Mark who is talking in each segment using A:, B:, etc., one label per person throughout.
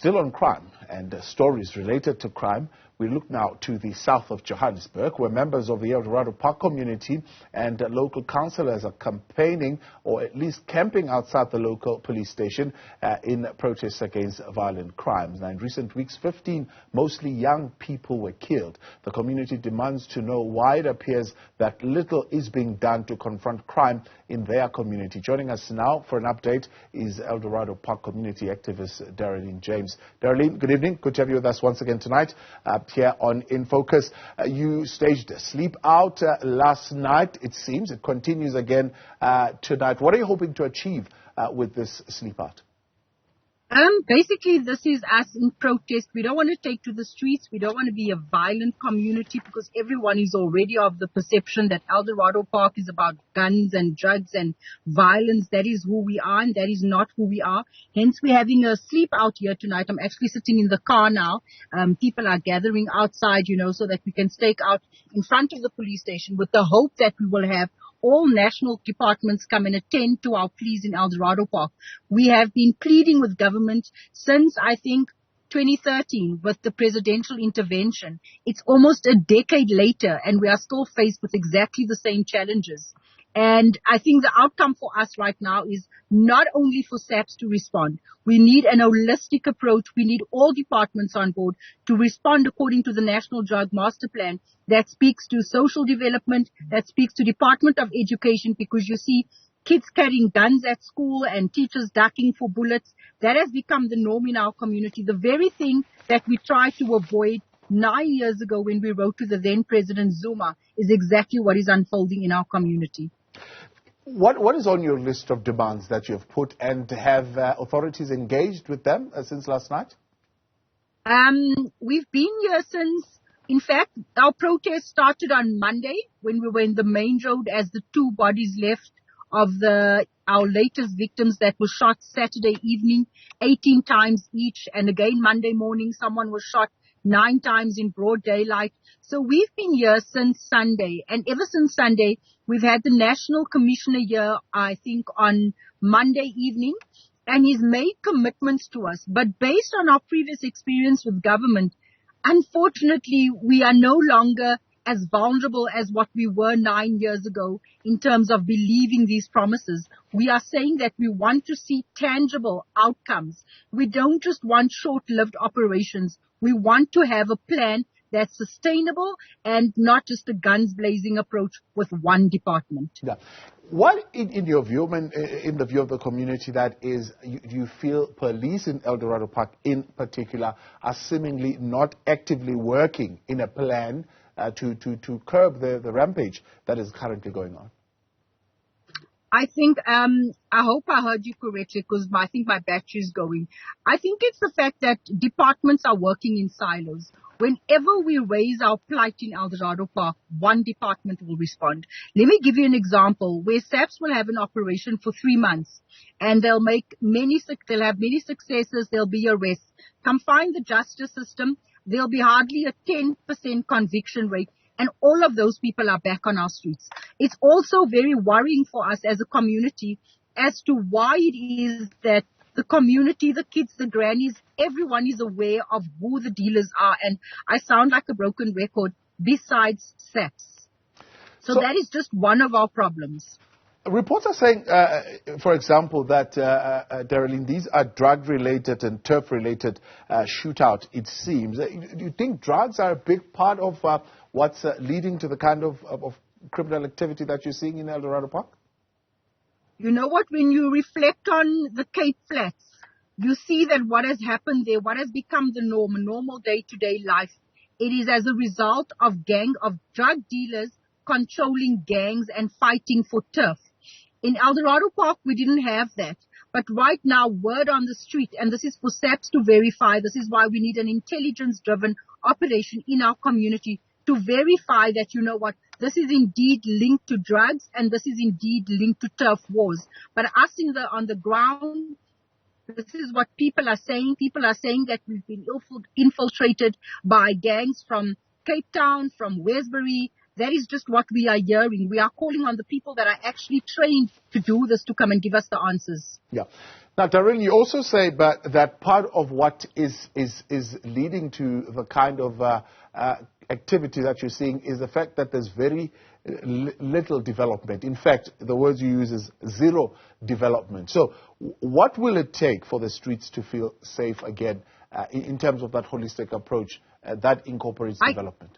A: Still on crime and stories related to crime, we look now to the south of Johannesburg, where members of the Eldorado Park community and local councillors are campaigning, or at least camping outside the local police station in protests against violent crimes. Now, in recent weeks, 15 mostly young people were killed. The community demands to know why it appears that little is being done to confront crime in their community. Joining us now for an update is Eldorado Park community activist Dereleen James. Dereleen, good evening. Good to have you with us once again tonight. Here on In Focus, you staged a sleep out last night. It seems it continues again tonight. What are you hoping to achieve with this sleep out?
B: Basically, this is us in protest. We don't want to take to the streets. We don't want to be a violent community because everyone is already of the perception that Eldorado Park is about guns and drugs and violence. That is who we are, and that is not who we are. Hence, we're having a sleep out here tonight. I'm actually sitting in the car now. People are gathering outside, so that we can stake out in front of the police station with the hope that we will have all national departments come and attend to our pleas in Eldorado Park. We have been pleading with government since, I think, 2013 with the presidential intervention. It's almost a decade later and we are still faced with exactly the same challenges. And I think the outcome for us right now is not only for SAPS to respond. We need an holistic approach. We need all departments on board to respond according to the National Drug Master Plan that speaks to social development, that speaks to Department of Education, because you see kids carrying guns at school and teachers ducking for bullets. That has become the norm in our community. The very thing that we tried to avoid 9 years ago when we wrote to the then President Zuma is exactly what is unfolding in our community.
A: What is on your list of demands that you have put, and have authorities engaged with them since last night?
B: We've been here since, in fact, our protest started on Monday when we were in the main road as the two bodies left of our latest victims that were shot Saturday evening, 18 times each, and again Monday morning someone was shot 9 times in broad daylight. So we've been here since Sunday, and ever since Sunday, we've had the National Commissioner here, I think, on Monday evening, and he's made commitments to us. But based on our previous experience with government, unfortunately, we are no longer as vulnerable as what we were 9 years ago in terms of believing these promises. We are saying that we want to see tangible outcomes. We don't just want short-lived operations. We want to have a plan that's sustainable and not just a guns-blazing approach with one department.
A: Yeah. What, in your view, in the view of the community, that is, do you feel police in Eldorado Park in particular are seemingly not actively working in a plan to curb the rampage that is currently going on?
B: I think, I hope I heard you correctly because I think my battery is going. I think it's the fact that departments are working in silos. Whenever we raise our plight in Eldorado Park, one department will respond. Let me give you an example where SAPS will have an operation for 3 months and they'll have many successes, there'll be arrests. Come find the justice system, there'll be hardly a 10% conviction rate. And all of those people are back on our streets. It's also very worrying for us as a community as to why it is that the community, the kids, the grannies, everyone is aware of who the dealers are. And I sound like a broken record besides SAPS. So that is just one of our problems.
A: Reports are saying, for example, that, Dereleen, these are drug-related and turf-related shootout, it seems. Do you think drugs are a big part of what's leading to the kind of criminal activity that you're seeing in Eldorado Park?
B: You know what? When you reflect on the Cape Flats, you see that what has happened there, what has become the norm, a normal day-to-day life, it is as a result of drug dealers controlling gangs and fighting for turf. In Eldorado Park, we didn't have that. But right now, word on the street, and this is for SAPS to verify, this is why we need an intelligence-driven operation in our community to verify that, you know what, this is indeed linked to drugs and this is indeed linked to turf wars. But us on the ground, this is what people are saying. People are saying that we've been infiltrated by gangs from Cape Town, from Westbury. That is just what we are hearing. We are calling on the people that are actually trained to do this to come and give us the answers.
A: Yeah. Now, Dereleen, you also say that part of what is leading to the kind of activity that you're seeing is the fact that there's very little development. In fact, the words you use is zero development. So what will it take for the streets to feel safe again in terms of that holistic approach that incorporates development?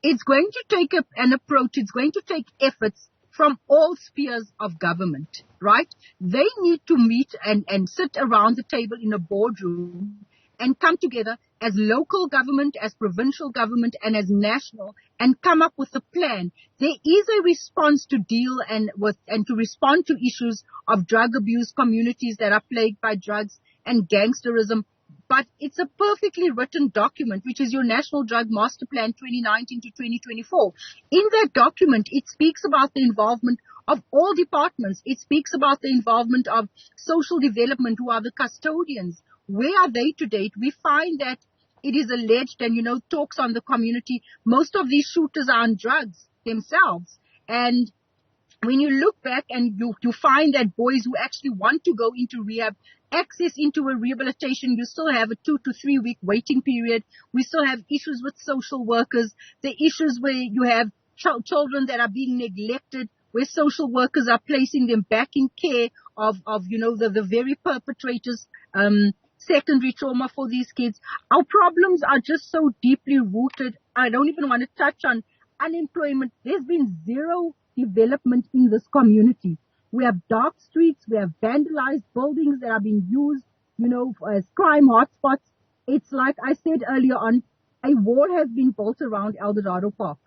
B: It's going to take an approach. It's going to take efforts from all spheres of government, right? They need to meet and sit around the table in a boardroom and come together as local government, as provincial government, and as national, and come up with a plan. There is a response to deal and to respond to issues of drug abuse, communities that are plagued by drugs and gangsterism. But it's a perfectly written document, which is your National Drug Master Plan 2019 to 2024. In that document, it speaks about the involvement of all departments. It speaks about the involvement of social development, who are the custodians. Where are they to date? We find that it is alleged and, talks on the community. Most of these shooters are on drugs themselves. And when you look back and you find that boys who actually want to go into rehab, access into a rehabilitation, you still have a 2 to 3 week waiting period. We still have issues with social workers, the issues where you have children that are being neglected, where social workers are placing them back in care of the very perpetrators, secondary trauma for these kids. Our problems are just so deeply rooted. I don't even want to touch on unemployment. There's been zero development in this community. We have dark streets. We have vandalized buildings that are being used, as crime hotspots. It's like I said earlier on, a wall has been built around Eldorado Park.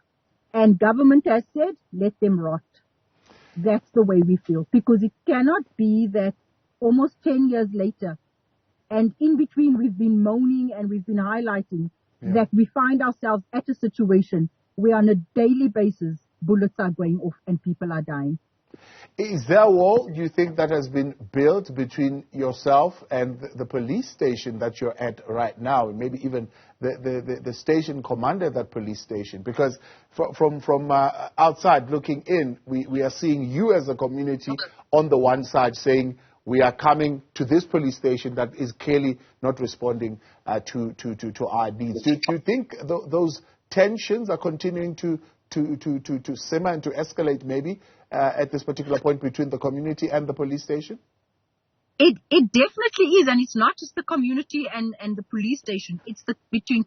B: And government has said, let them rot. That's the way we feel. Because it cannot be that almost 10 years later, and in between we've been moaning and we've been highlighting that we find ourselves at a situation where on a daily basis, bullets are going off and people are dying.
A: Is there a wall, do you think, that has been built between yourself and the police station that you're at right now, and maybe even the station commander at that police station? Because from outside looking in, we are seeing you as a community on the one side saying, we are coming to this police station that is clearly not responding to our needs. Do you think those tensions are continuing to simmer and to escalate maybe at this particular point between the community and the police station?
B: It definitely is, and it's not just the community and the police station. It's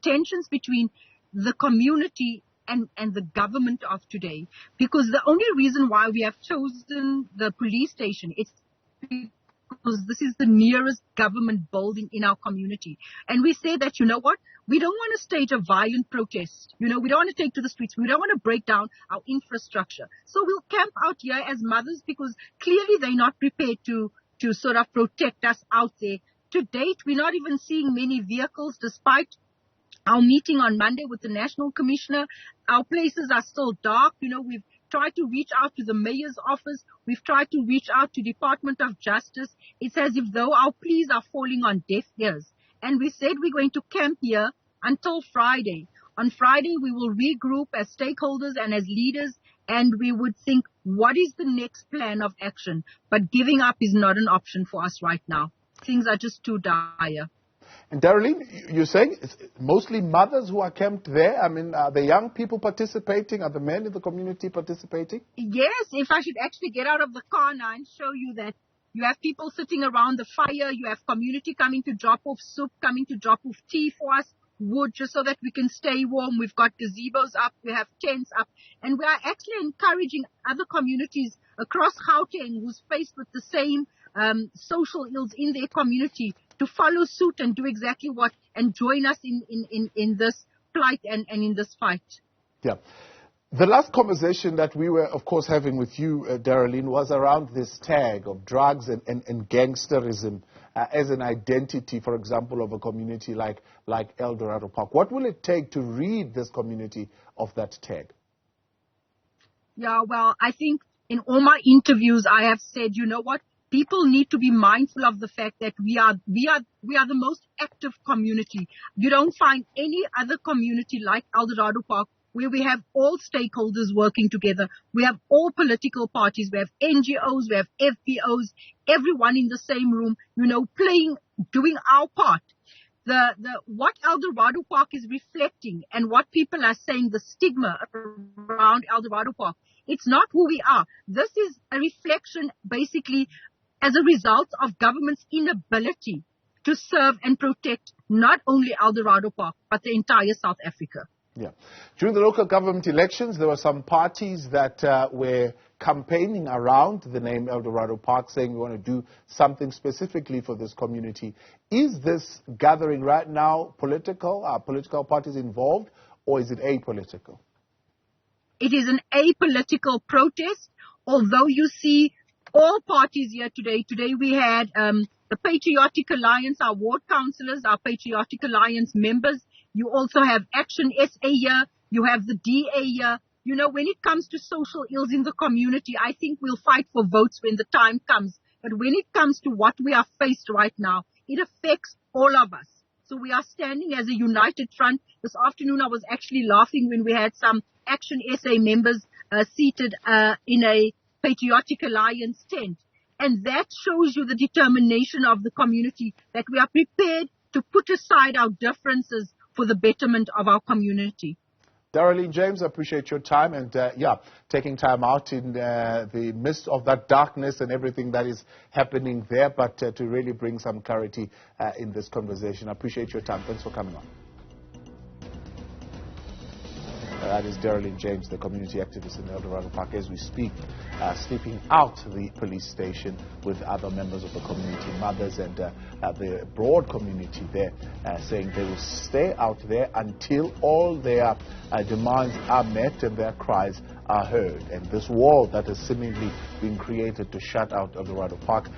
B: tensions between the community and the government of today. Because the only reason why we have chosen the police station, it's because this is the nearest government building in our community. And we say that, we don't want to stage a violent protest. We don't want to take to the streets. We don't want to break down our infrastructure. So we'll camp out here as mothers because clearly they're not prepared to sort of protect us out there. To date, we're not even seeing many vehicles despite our meeting on Monday with the National Commissioner. Our places are still dark. We've tried to reach out to the mayor's office. We've tried to reach out to Department of Justice. It's as if though our pleas are falling on deaf ears. And we said we're going to camp here until Friday. On Friday, we will regroup as stakeholders and as leaders, and we would think, what is the next plan of action? But giving up is not an option for us right now. Things are just too dire.
A: And Dereleen, you're saying it's mostly mothers who are camped there? I mean, are the young people participating? Are the men in the community participating?
B: Yes, if I should actually get out of the car now and show you that you have people sitting around the fire, you have community coming to drop off soup, coming to drop off tea for us, wood, just so that we can stay warm. We've got gazebos up, we have tents up, and we are actually encouraging other communities across Gauteng who's faced with the same social ills in their community to follow suit and do exactly what, and join us in this plight and in this fight.
A: Yeah. The last conversation that we were, of course, having with you, Dereleen, was around this tag of drugs and gangsterism as an identity, for example, of a community like Eldorado Park. What will it take to rid this community of that tag?
B: Yeah, well, I think in all my interviews, I have said, you know what? People need to be mindful of the fact that we are the most active community. You don't find any other community like Eldorado Park where we have all stakeholders working together. We have all political parties. We have NGOs. We have FPOs. Everyone in the same room, doing our part. What Eldorado Park is reflecting and what people are saying, the stigma around Eldorado Park, it's not who we are. This is a reflection basically as a result of government's inability to serve and protect not only Eldorado Park, but the entire South Africa.
A: Yeah. During the local government elections, there were some parties that were campaigning around the name Eldorado Park, saying we want to do something specifically for this community. Is this gathering right now political? Are political parties involved, or is it apolitical?
B: It is an apolitical protest, although you see all parties here today. Today we had the Patriotic Alliance, our ward councillors, our Patriotic Alliance members. You also have Action SA here. You have the DA here. When it comes to social ills in the community, I think we'll fight for votes when the time comes. But when it comes to what we are faced right now, it affects all of us. So we are standing as a united front. This afternoon I was actually laughing when we had some Action SA members seated in a Patriotic Alliance tent. And that shows you the determination of the community, that we are prepared to put aside our differences for the betterment of our community.
A: Dereleen James, I appreciate your time and, taking time out in the midst of that darkness and everything that is happening there, but to really bring some clarity in this conversation. I appreciate your time. Thanks for coming on. That is Dereleen James, the community activist in Eldorado Park, as we speak, sleeping out the police station with other members of the community, mothers and the broad community there, saying they will stay out there until all their demands are met and their cries are heard. And this wall that has seemingly been created to shut out Eldorado Park